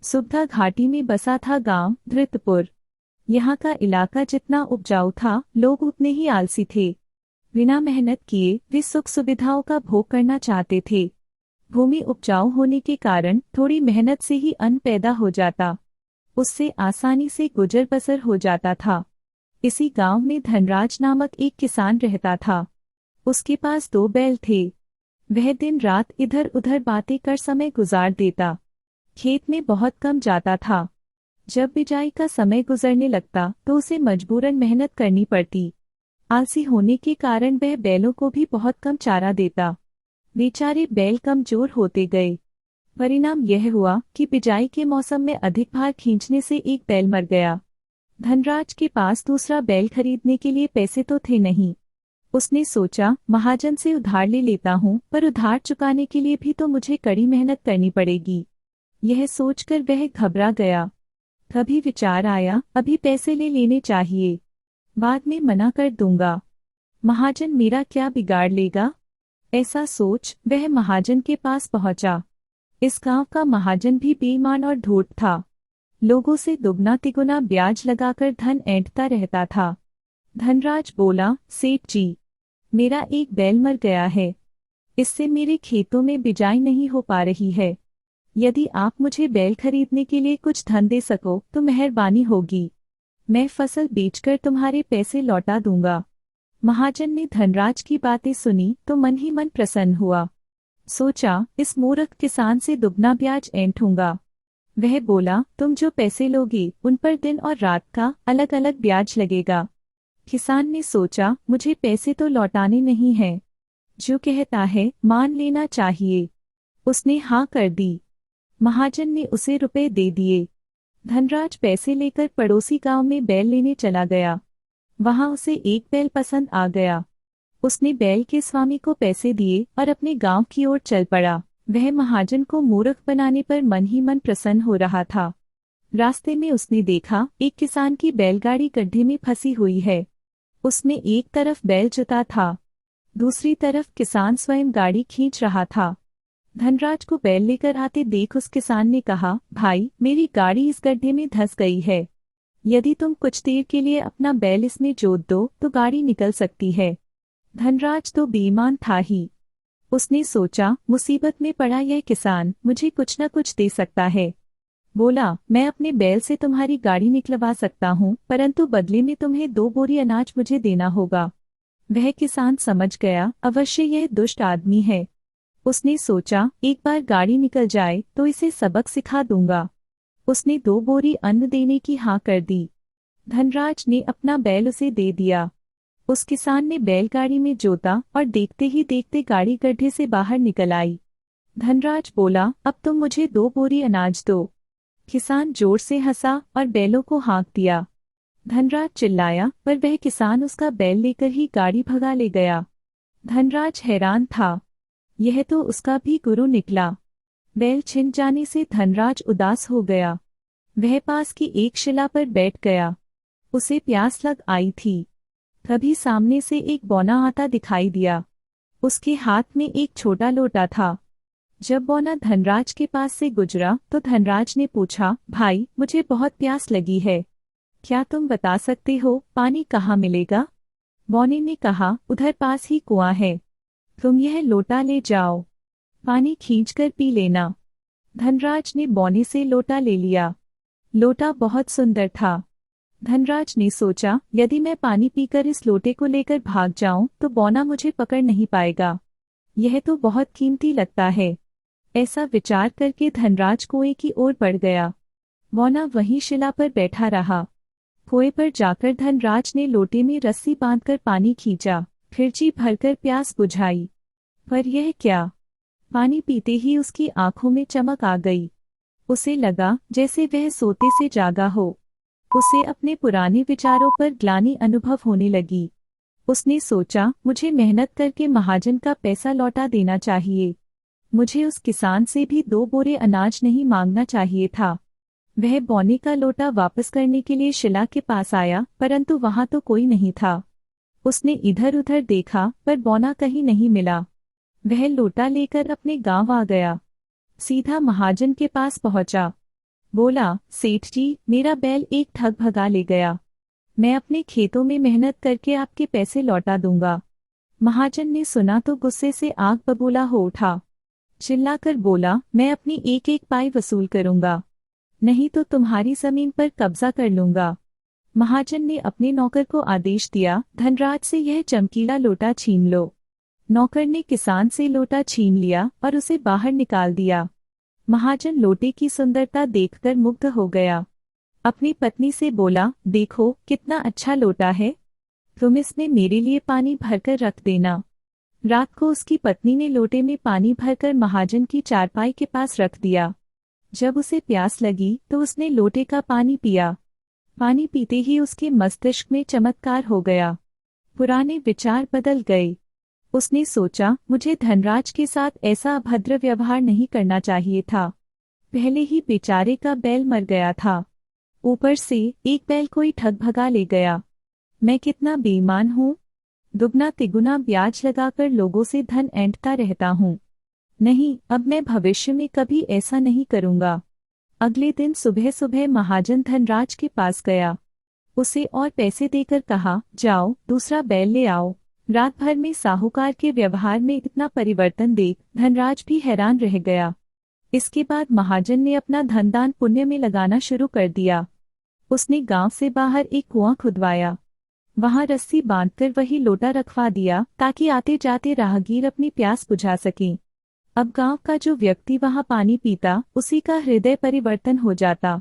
सुबधा घाटी में बसा था गांव धृतपुर। यहाँ का इलाका जितना उपजाऊ था, लोग उतने ही आलसी थे। बिना मेहनत किए वे सुख सुविधाओं का भोग करना चाहते थे। भूमि उपजाऊ होने के कारण थोड़ी मेहनत से ही अन्न पैदा हो जाता, उससे आसानी से गुजर बसर हो जाता था। इसी गांव में धनराज नामक एक किसान रहता था। उसके पास 2 बैल थे। वह दिन रात इधर उधर बातें कर समय गुजार देता। खेत में बहुत कम जाता था। जब बिजाई का समय गुजरने लगता तो उसे मजबूरन मेहनत करनी पड़ती। आलसी होने के कारण वह बैलों को भी बहुत कम चारा देता। बेचारे बैल कमजोर होते गए। परिणाम यह हुआ कि बिजाई के मौसम में अधिक भार खींचने से एक बैल मर गया। धनराज के पास दूसरा बैल खरीदने के लिए पैसे तो थे नहीं। उसने सोचा, महाजन से उधार ले लेता हूँ, पर उधार चुकाने के लिए भी तो मुझे कड़ी मेहनत करनी पड़ेगी। यह सोचकर वह घबरा गया। कभी विचार आया, अभी पैसे ले लेने चाहिए, बाद में मना कर दूंगा। महाजन मेरा क्या बिगाड़ लेगा? ऐसा सोच वह महाजन के पास पहुंचा। इस गांव का महाजन भी बेईमान और ढोट था। लोगों से दुगना तिगुना ब्याज लगाकर धन ऐंठता रहता था। धनराज बोला, सेठ जी, मेरा एक बैल मर गया है। इससे मेरे खेतों में बिजाई नहीं हो पा रही है। यदि आप मुझे बैल खरीदने के लिए कुछ धन दे सको तो मेहरबानी होगी। मैं फसल बेचकर तुम्हारे पैसे लौटा दूंगा। महाजन ने धनराज की बातें सुनी तो मन ही मन प्रसन्न हुआ। सोचा, इस मूर्ख किसान से दुगना ब्याज ऐंठूंगा। वह बोला, तुम जो पैसे लोगे उन पर दिन और रात का अलग अलग ब्याज लगेगा। किसान ने सोचा, मुझे पैसे तो लौटाने नहीं हैं, जो कहता है मान लेना चाहिए। उसने हाँ कर दी। महाजन ने उसे रुपए दे दिए। धनराज पैसे लेकर पड़ोसी गांव में बैल लेने चला गया। वहां उसे एक बैल पसंद आ गया। उसने बैल के स्वामी को पैसे दिए और अपने गांव की ओर चल पड़ा। वह महाजन को मूर्ख बनाने पर मन ही मन प्रसन्न हो रहा था। रास्ते में उसने देखा, एक किसान की बैलगाड़ी गड्ढे में फंसी हुई है। उसमें एक तरफ बैल जुता था, दूसरी तरफ किसान स्वयं गाड़ी खींच रहा था। धनराज को बैल लेकर आते देख उस किसान ने कहा, भाई, मेरी गाड़ी इस गड्ढे में धंस गई है। यदि तुम कुछ देर के लिए अपना बैल इसमें जोत दो तो गाड़ी निकल सकती है। धनराज तो बेईमान था ही। उसने सोचा, मुसीबत में पड़ा यह किसान मुझे कुछ न कुछ दे सकता है। बोला, मैं अपने बैल से तुम्हारी गाड़ी निकलवा सकता हूँ, परंतु बदले में तुम्हें 2 बोरी अनाज मुझे देना होगा। वह किसान समझ गया, अवश्य यह दुष्ट आदमी है। उसने सोचा, एक बार गाड़ी निकल जाए तो इसे सबक सिखा दूंगा। उसने 2 बोरी अन्न देने की हाँ कर दी। धनराज ने अपना बैल उसे दे दिया। उस किसान ने बैलगाड़ी में जोता और देखते ही देखते गाड़ी गड्ढे से बाहर निकल आई। धनराज बोला, अब तुम मुझे 2 बोरी अनाज दो। किसान जोर से हंसा और बैलों को हाँक दिया। धनराज चिल्लाया, पर वह किसान उसका बैल लेकर ही गाड़ी भगा ले गया। धनराज हैरान था, यह तो उसका भी गुरु निकला। बैल छिन जाने से धनराज उदास हो गया। वह पास की एक शिला पर बैठ गया। उसे प्यास लग आई थी। तभी सामने से एक बौना आता दिखाई दिया। उसके हाथ में एक छोटा लोटा था। जब बौना धनराज के पास से गुजरा तो धनराज ने पूछा, भाई, मुझे बहुत प्यास लगी है, क्या तुम बता सकते हो पानी कहाँ मिलेगा? बौने ने कहा, उधर पास ही कुआं है, तुम यह लोटा ले जाओ, पानी खींचकर पी लेना। धनराज ने बौने से लोटा ले लिया। लोटा बहुत सुंदर था। धनराज ने सोचा, यदि मैं पानी पीकर इस लोटे को लेकर भाग जाऊं तो बौना मुझे पकड़ नहीं पाएगा। यह तो बहुत कीमती लगता है। ऐसा विचार करके धनराज कुएं की ओर बढ़ गया। बौना वहीं शिला पर बैठा रहा। कुएं पर जाकर धनराज ने लोटे में रस्सी बांधकर पानी खींचा, फिर जी भरकर प्यास बुझाई। पर यह क्या! पानी पीते ही उसकी आंखों में चमक आ गई। उसे लगा जैसे वह सोते से जागा हो। उसे अपने पुराने विचारों पर ग्लानि अनुभव होने लगी। उसने सोचा, मुझे मेहनत करके महाजन का पैसा लौटा देना चाहिए। मुझे उस किसान से भी 2 बोरे अनाज नहीं मांगना चाहिए था। वह बौने का लोटा वापस करने के लिए शिला के पास आया, परंतु वहां तो कोई नहीं था। उसने इधर उधर देखा पर बौना कहीं नहीं मिला। वह लोटा लेकर अपने गांव आ गया। सीधा महाजन के पास पहुंचा। बोला, सेठ जी, मेरा बैल एक ठग भगा ले गया। मैं अपने खेतों में मेहनत करके आपके पैसे लौटा दूंगा। महाजन ने सुना तो गुस्से से आग बबूला हो उठा। चिल्लाकर बोला, मैं अपनी एक एक पाई वसूल करूंगा, नहीं तो तुम्हारी जमीन पर कब्जा कर लूंगा। महाजन ने अपने नौकर को आदेश दिया, धनराज से यह चमकीला लोटा छीन लो। नौकर ने किसान से लोटा छीन लिया और उसे बाहर निकाल दिया। महाजन लोटे की सुंदरता देखकर मुग्ध हो गया। अपनी पत्नी से बोला, देखो कितना अच्छा लोटा है, तुम इसमें मेरे लिए पानी भरकर रख देना। रात को उसकी पत्नी ने लोटे में पानी भरकर महाजन की चारपाई के पास रख दिया। जब उसे प्यास लगी तो उसने लोटे का पानी पिया। पानी पीते ही उसके मस्तिष्क में चमत्कार हो गया। पुराने विचार बदल गए। उसने सोचा, मुझे धनराज के साथ ऐसा अभद्र व्यवहार नहीं करना चाहिए था। पहले ही बेचारे का बैल मर गया था, ऊपर से एक बैल कोई ठग भगा ले गया। मैं कितना बेईमान हूँ। दुगना तिगुना ब्याज लगाकर लोगों से धन ऐंठता रहता हूँ। नहीं, अब मैं भविष्य में कभी ऐसा नहीं करूँगा। अगले दिन सुबह सुबह महाजन धनराज के पास गया। उसे और पैसे देकर कहा, जाओ दूसरा बैल ले आओ। रात भर में साहूकार के व्यवहार में इतना परिवर्तन देख धनराज भी हैरान रह गया। इसके बाद महाजन ने अपना धनदान पुण्य में लगाना शुरू कर दिया। उसने गांव से बाहर एक कुआं खुदवाया। वहां रस्सी बांधकर वही लोटा रखवा दिया ताकि आते जाते राहगीर अपनी प्यास बुझा सकें। अब गांव का जो व्यक्ति वहां पानी पीता उसी का हृदय परिवर्तन हो जाता।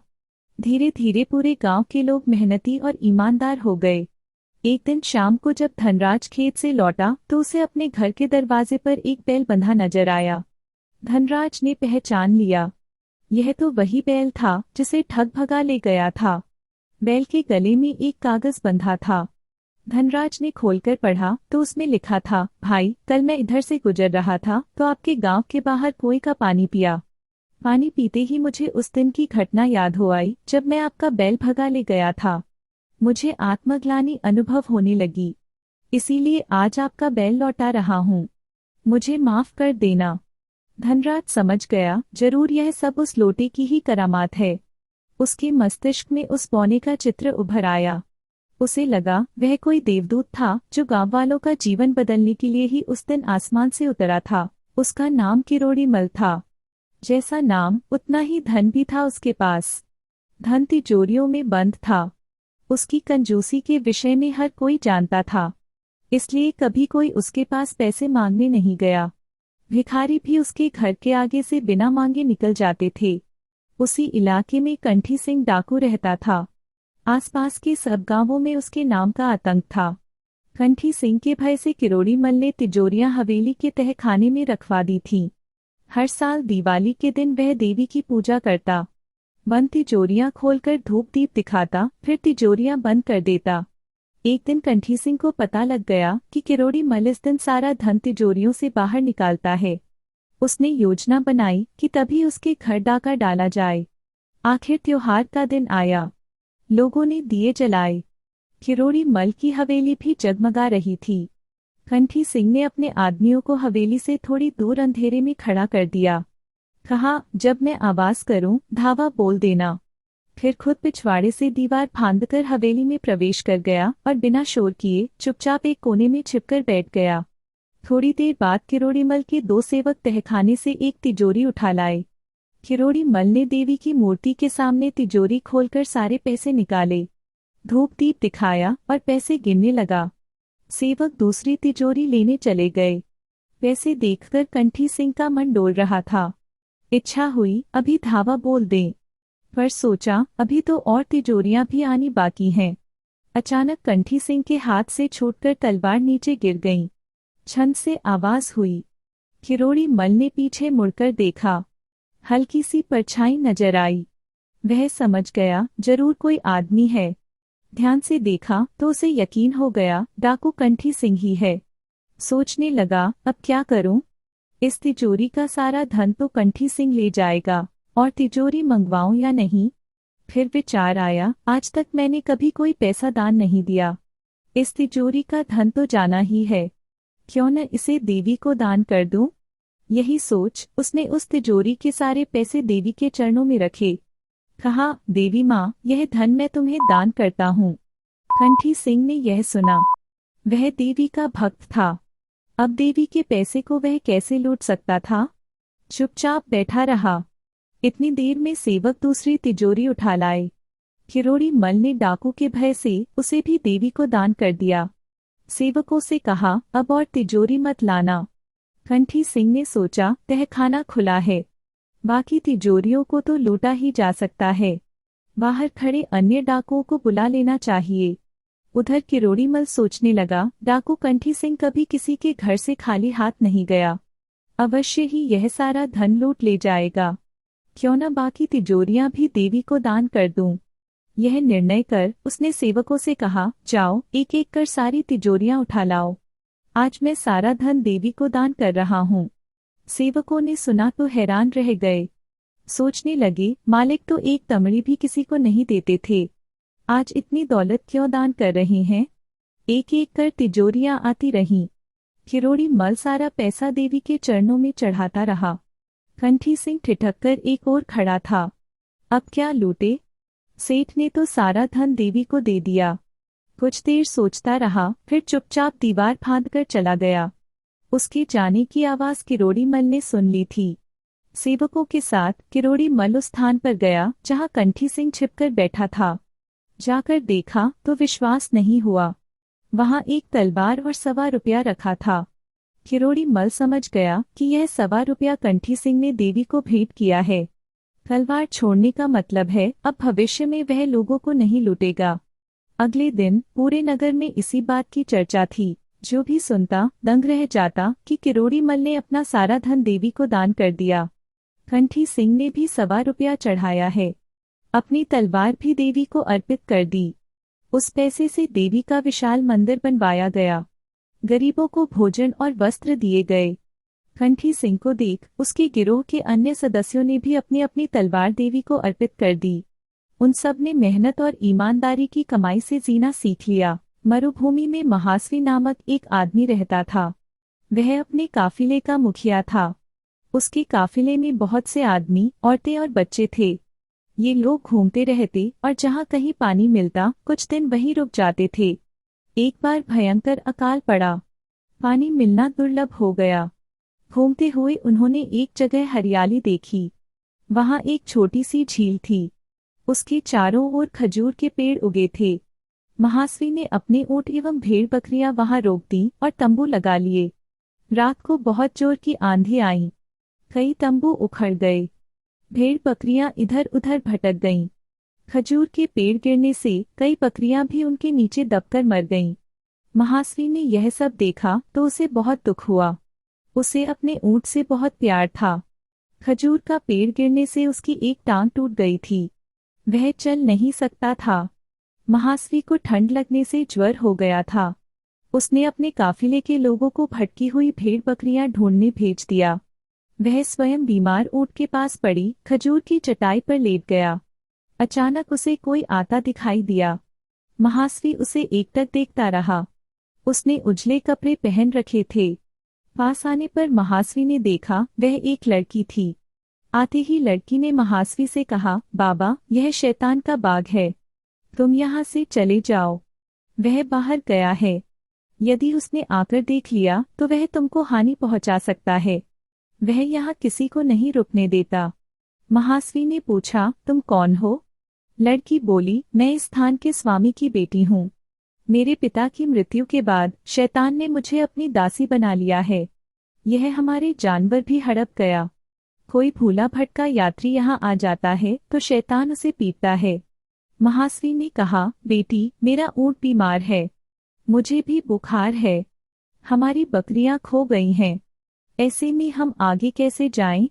धीरे धीरे पूरे गांव के लोग मेहनती और ईमानदार हो गए। एक दिन शाम को जब धनराज खेत से लौटा तो उसे अपने घर के दरवाजे पर एक बैल बंधा नजर आया। धनराज ने पहचान लिया, यह तो वही बैल था जिसे ठग भगा ले गया था। बैल के गले में एक कागज बंधा था। धनराज ने खोलकर पढ़ा तो उसमें लिखा था, भाई, कल मैं इधर से गुजर रहा था तो आपके गांव के बाहर कुएं का पानी पिया। पानी पीते ही मुझे उस दिन की घटना याद हो आई जब मैं आपका बैल भगा ले गया था। मुझे आत्मग्लानि अनुभव होने लगी, इसीलिए आज आपका बैल लौटा रहा हूँ। मुझे माफ कर देना। धनराज समझ गया, जरूर यह सब उस लोटे की ही करामात है। उसके मस्तिष्क में उस पौने का चित्र उभर आया। उसे लगा वह कोई देवदूत था जो गांव वालों का जीवन बदलने के लिए ही उस दिन आसमान से उतरा था। उसका नाम किरोड़ी मल था। जैसा नाम उतना ही धन भी था उसके पास। धन तिजोरियों में बंद था। उसकी कंजूसी के विषय में हर कोई जानता था, इसलिए कभी कोई उसके पास पैसे मांगने नहीं गया। भिखारी भी उसके घर के आगे से बिना मांगे निकल जाते थे। उसी इलाके में कंठी सिंह डाकू रहता था। आसपास के सब गांवों में उसके नाम का आतंक था। कंठी सिंह के भय से किरोड़ी मल ने तिजोरियां हवेली के तहखाने में रखवा दी थीं। हर साल दिवाली के दिन वह देवी की पूजा करता। बंद तिजोरियां खोलकर धूप दीप दिखाता, फिर तिजोरियां बंद कर देता। एक दिन कंठी सिंह को पता लग गया कि किरोड़ी मल इस दिन सारा धन तिजोरियों से बाहर निकालता है। उसने योजना बनाई कि तभी उसके घर डाका डाला जाए। आखिर त्योहार का दिन आया। लोगों ने दिए जलाए। किरोड़ी मल की हवेली भी जगमगा रही थी। कंठी सिंह ने अपने आदमियों को हवेली से थोड़ी दूर अंधेरे में खड़ा कर दिया। कहा, जब मैं आवाज करूं धावा बोल देना। फिर खुद पिछवाड़े से दीवार फांदकर हवेली में प्रवेश कर गया और बिना शोर किए चुपचाप एक कोने में छिपकर बैठ गया। थोड़ी देर बाद किरोड़ी मल के 2 सेवक तहखाने से एक तिजोरी उठा लाए। किरोड़ी मल ने देवी की मूर्ति के सामने तिजोरी खोलकर सारे पैसे निकाले, धूप दीप दिखाया और पैसे गिनने लगा। सेवक दूसरी तिजोरी लेने चले गए। पैसे देखकर कंठी सिंह का मन डोल रहा था। इच्छा हुई अभी धावा बोल दें, पर सोचा अभी तो और तिजोरियां भी आनी बाकी हैं। अचानक कंठी सिंह के हाथ से छूटकर तलवार नीचे गिर गई। छंद से आवाज हुई। किरोड़ी मल ने पीछे मुड़कर देखा। हल्की सी परछाई नजर आई। वह समझ गया जरूर कोई आदमी है। ध्यान से देखा तो उसे यकीन हो गया डाकू कंठी सिंह ही है। सोचने लगा, अब क्या करूं? इस तिजोरी का सारा धन तो कंठी सिंह ले जाएगा, और तिजोरी मंगवाऊं या नहीं? फिर विचार आया, आज तक मैंने कभी कोई पैसा दान नहीं दिया। इस तिजोरी का धन तो जाना ही है, क्यों न इसे देवी को दान कर दूं? यही सोच उसने उस तिजोरी के सारे पैसे देवी के चरणों में रखे। कहा, देवी माँ, यह धन मैं तुम्हें दान करता हूँ। कंठी सिंह ने यह सुना। वह देवी का भक्त था। अब देवी के पैसे को वह कैसे लूट सकता था। चुपचाप बैठा रहा। इतनी देर में सेवक दूसरी तिजोरी उठा लाए। किरोड़ी मल ने डाकू के भय से उसे भी देवी को दान कर दिया। सेवकों से कहा, अब और तिजोरी मत लाना। कंठी सिंह ने सोचा, तहखाना खुला है, बाकी तिजोरियों को तो लूटा ही जा सकता है। बाहर खड़े अन्य डाकुओं को बुला लेना चाहिए। उधर किरोड़ी मल सोचने लगा, डाकू कंठी सिंह कभी किसी के घर से खाली हाथ नहीं गया। अवश्य ही यह सारा धन लूट ले जाएगा। क्यों न बाकी तिजोरियां भी देवी को दान कर दूं। यह निर्णय कर उसने सेवकों से कहा, जाओ एक एक कर सारी तिजोरियां उठा लाओ। आज मैं सारा धन देवी को दान कर रहा हूँ। सेवकों ने सुना तो हैरान रह गए। सोचने लगे, मालिक तो एक तमड़ी भी किसी को नहीं देते थे, आज इतनी दौलत क्यों दान कर रहे हैं। एक एक कर तिजोरियां आती रहीं। किरोड़ी मल सारा पैसा देवी के चरणों में चढ़ाता रहा। कंठी सिंह ठिठक कर एक ओर खड़ा था। अब क्या लूटे। सेठ ने तो सारा धन देवी को दे दिया। कुछ देर सोचता रहा, फिर चुपचाप दीवार फांदकर चला गया। उसके जाने की आवाज किरोड़ी मल ने सुन ली थी। सेवकों के साथ किरोड़ी मल उस स्थान पर गया जहां कंठी सिंह छिपकर बैठा था। जाकर देखा तो विश्वास नहीं हुआ। वहां एक तलवार और ₹1.25 रखा था। किरोड़ी मल समझ गया कि यह ₹1.25 कंठी सिंह ने देवी को भेंट किया है। तलवार छोड़ने का मतलब है अब भविष्य में वह लोगों को नहीं लूटेगा। अगले दिन पूरे नगर में इसी बात की चर्चा थी। जो भी सुनता दंग रह जाता कि किरोड़ी मल ने अपना सारा धन देवी को दान कर दिया। कंठी सिंह ने भी ₹1.25 चढ़ाया है। अपनी तलवार भी देवी को अर्पित कर दी। उस पैसे से देवी का विशाल मंदिर बनवाया गया। गरीबों को भोजन और वस्त्र दिए गए। कंठी सिंह को देख उसके गिरोह के अन्य सदस्यों ने भी अपनी अपनी तलवार देवी को अर्पित कर दी। उन सब ने मेहनत और ईमानदारी की कमाई से जीना सीख लिया। मरुभूमि में महास्वी नामक एक आदमी रहता था। वह अपने काफिले का मुखिया था। उसके काफिले में बहुत से आदमी, औरतें और बच्चे थे। ये लोग घूमते रहते और जहाँ कहीं पानी मिलता कुछ दिन वहीं रुक जाते थे। एक बार भयंकर अकाल पड़ा। पानी मिलना दुर्लभ हो गया। घूमते हुए उन्होंने एक जगह हरियाली देखी। वहां एक छोटी सी झील थी। उसके चारों ओर खजूर के पेड़ उगे थे। महास्वी ने अपने ऊंट एवं भेड़ बकरियां वहां रोक दी और तंबू लगा लिए। रात को बहुत जोर की आंधी आई। कई तंबू उखड़ गए। भेड़ बकरियां इधर उधर भटक गईं। खजूर के पेड़ गिरने से कई बकरियां भी उनके नीचे दबकर मर गईं। महास्वी ने यह सब देखा तो उसे बहुत दुख हुआ। उसे अपने ऊंट से बहुत प्यार था। खजूर का पेड़ गिरने से उसकी एक टांग टूट गई थी। वह चल नहीं सकता था। महास्वी को ठंड लगने से ज्वर हो गया था। उसने अपने काफिले के लोगों को भटकी हुई भेड़ बकरियां ढूंढने भेज दिया। वह स्वयं बीमार ऊंट के पास पड़ी खजूर की चटाई पर लेट गया। अचानक उसे कोई आता दिखाई दिया। महास्वी उसे एकटक देखता रहा। उसने उजले कपड़े पहन रखे थे। पास आने पर महास्वी ने देखा वह एक लड़की थी। आते ही लड़की ने महास्वी से कहा, बाबा, यह शैतान का बाग है, तुम यहाँ से चले जाओ। वह बाहर गया है। यदि उसने आकर देख लिया तो वह तुमको हानि पहुंचा सकता है। वह यहाँ किसी को नहीं रुकने देता। महास्वी ने पूछा, तुम कौन हो? लड़की बोली, मैं इस स्थान के स्वामी की बेटी हूँ। मेरे पिता की मृत्यु के बाद शैतान ने मुझे अपनी दासी बना लिया है। यह हमारे जानवर भी हड़प गया। कोई भूला भटका यात्री यहाँ आ जाता है तो शैतान उसे पीटता है। महास्वी ने कहा, बेटी, मेरा ऊंट बीमार है, मुझे भी बुखार है, हमारी बकरियां खो गई हैं, ऐसे में हम आगे कैसे जाएं?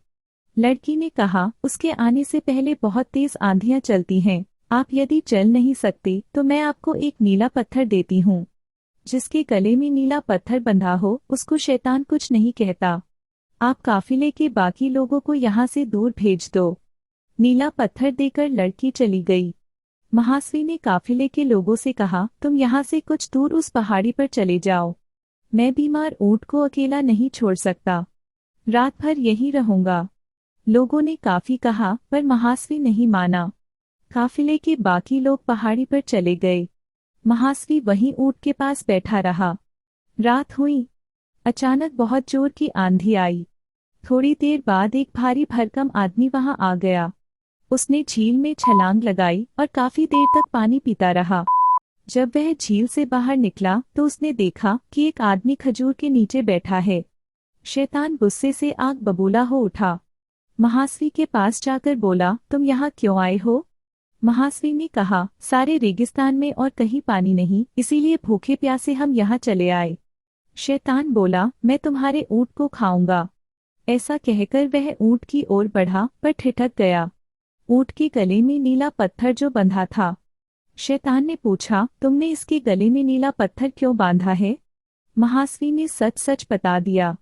लड़की ने कहा, उसके आने से पहले बहुत तेज आंधियां चलती हैं। आप यदि चल नहीं सकते तो मैं आपको एक नीला पत्थर देती हूँ। जिसके गले में नीला पत्थर बंधा हो उसको शैतान कुछ नहीं कहता। आप काफिले के बाकी लोगों को यहाँ से दूर भेज दो। नीला पत्थर देकर लड़की चली गई। महास्वी ने काफिले के लोगों से कहा, तुम यहाँ से कुछ दूर उस पहाड़ी पर चले जाओ। मैं बीमार ऊंट को अकेला नहीं छोड़ सकता। रात भर यहीं रहूंगा। लोगों ने काफी कहा पर महास्वी नहीं माना। काफिले के बाकी लोग पहाड़ी पर चले गए। महास्वी वहीं ऊंट के पास बैठा रहा। रात हुई। अचानक बहुत जोर की आंधी आई। थोड़ी देर बाद एक भारी भरकम आदमी वहां आ गया। उसने झील में छलांग लगाई और काफी देर तक पानी पीता रहा। जब वह झील से बाहर निकला तो उसने देखा कि एक आदमी खजूर के नीचे बैठा है। शैतान गुस्से से आग बबूला हो उठा। महास्वी के पास जाकर बोला, तुम यहाँ क्यों आए हो? महास्वी ने कहा, सारे रेगिस्तान में और कहीं पानी नहीं, इसीलिए भूखे प्यासे हम यहाँ चले आए। शैतान बोला, मैं तुम्हारे ऊँट को खाऊंगा। ऐसा कहकर वह ऊँट की ओर बढ़ा पर ठिठक गया। ऊँट के गले में नीला पत्थर जो बंधा था। शैतान ने पूछा, तुमने इसके गले में नीला पत्थर क्यों बांधा है? महास्वी ने सच सच बता दिया।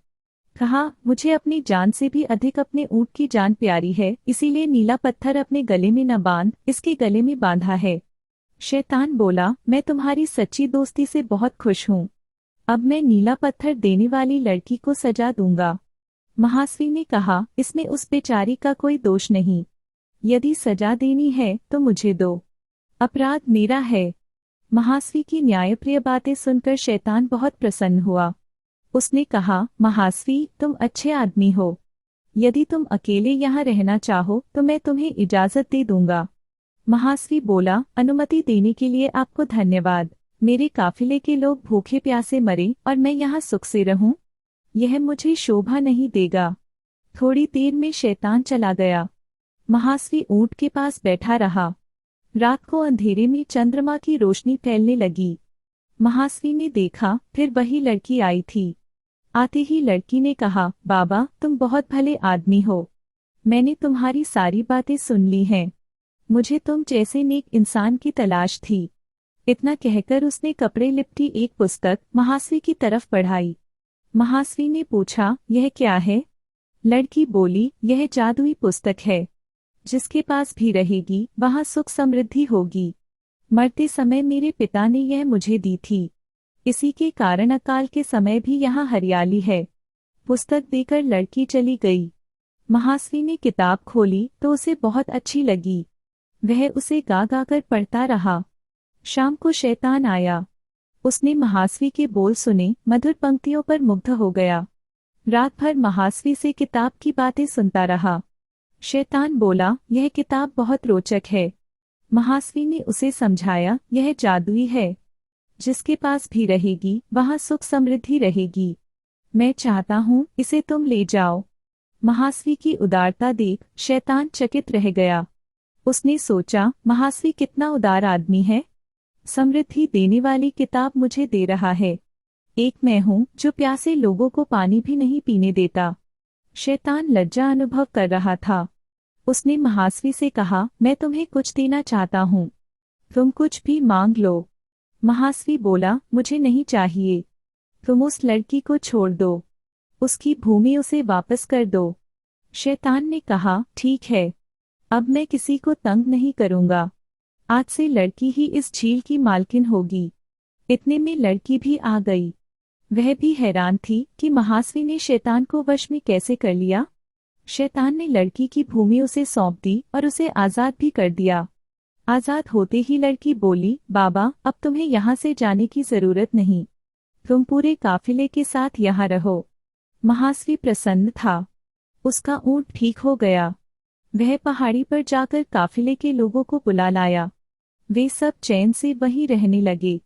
कहा, मुझे अपनी जान से भी अधिक अपने ऊँट की जान प्यारी है, इसीलिए नीला पत्थर अपने गले में न बांध, इसके गले में बांधा है। शैतान बोला, मैं तुम्हारी सच्ची दोस्ती से बहुत खुश हूँ। अब मैं नीला पत्थर देने वाली लड़की को सजा दूंगा। महास्वी ने कहा, इसमें उस बेचारी का कोई दोष नहीं। यदि सजा देनी है तो मुझे दो, अपराध मेरा है। महास्वी की न्यायप्रिय बातें सुनकर शैतान बहुत प्रसन्न हुआ। उसने कहा, महास्वी, तुम अच्छे आदमी हो। यदि तुम अकेले यहाँ रहना चाहो तो मैं तुम्हें इजाजत दे दूंगा। महास्वी बोला, अनुमति देने के लिए आपको धन्यवाद। मेरे काफिले के लोग भूखे प्यासे मरे और मैं यहाँ सुख से रहूं, यह मुझे शोभा नहीं देगा। थोड़ी देर में शैतान चला गया। महास्वी ऊँट के पास बैठा रहा। रात को अंधेरे में चंद्रमा की रोशनी फैलने लगी। महास्वी ने देखा, फिर वही लड़की आई थी। आते ही लड़की ने कहा, बाबा, तुम बहुत भले आदमी हो। मैंने तुम्हारी सारी बातें सुन ली हैं। मुझे तुम जैसे नेक इंसान की तलाश थी। इतना कहकर उसने कपड़े लिपटी एक पुस्तक महास्वी की तरफ बढ़ाई। महास्वी ने पूछा, यह क्या है? लड़की बोली, यह जादुई पुस्तक है। जिसके पास भी रहेगी वहाँ सुख समृद्धि होगी। मरते समय मेरे पिता ने यह मुझे दी थी। इसी के कारण अकाल के समय भी यहाँ हरियाली है। पुस्तक देकर लड़की चली गई। महास्वी ने किताब खोली तो उसे बहुत अच्छी लगी। वह उसे गा गा कर पढ़ता रहा। शाम को शैतान आया। उसने महास्वी के बोल सुने, मधुर पंक्तियों पर मुग्ध हो गया। रात भर महास्वी से किताब की बातें सुनता रहा। शैतान बोला, यह किताब बहुत रोचक है। महास्वी ने उसे समझाया, यह जादुई है। जिसके पास भी रहेगी वहाँ सुख समृद्धि रहेगी। मैं चाहता हूँ इसे तुम ले जाओ। महास्वी की उदारता देख शैतान चकित रह गया। उसने सोचा, महास्वी कितना उदार आदमी है। समृद्धि देने वाली किताब मुझे दे रहा है। एक मैं हूँ जो प्यासे लोगों को पानी भी नहीं पीने देता। शैतान लज्जा अनुभव कर रहा था। उसने महास्वी से कहा, मैं तुम्हें कुछ देना चाहता हूँ, तुम कुछ भी मांग लो। महास्वी बोला, मुझे नहीं चाहिए। तुम उस लड़की को छोड़ दो, उसकी भूमि उसे वापस कर दो। शैतान ने कहा, ठीक है, अब मैं किसी को तंग नहीं करूँगा। आज से लड़की ही इस झील की मालकिन होगी। इतने में लड़की भी आ गई। वह भी हैरान थी कि महास्वी ने शैतान को वश में कैसे कर लिया। शैतान ने लड़की की भूमि उसे सौंप दी और उसे आज़ाद भी कर दिया। आज़ाद होते ही लड़की बोली, बाबा, अब तुम्हें यहाँ से जाने की जरूरत नहीं। तुम पूरे काफिले के साथ यहाँ रहो। महास्वी प्रसन्न था। उसका ऊँट ठीक हो गया। वह पहाड़ी पर जाकर काफिले के लोगों को बुला लाया। वे सब चैन से वहीं रहने लगे।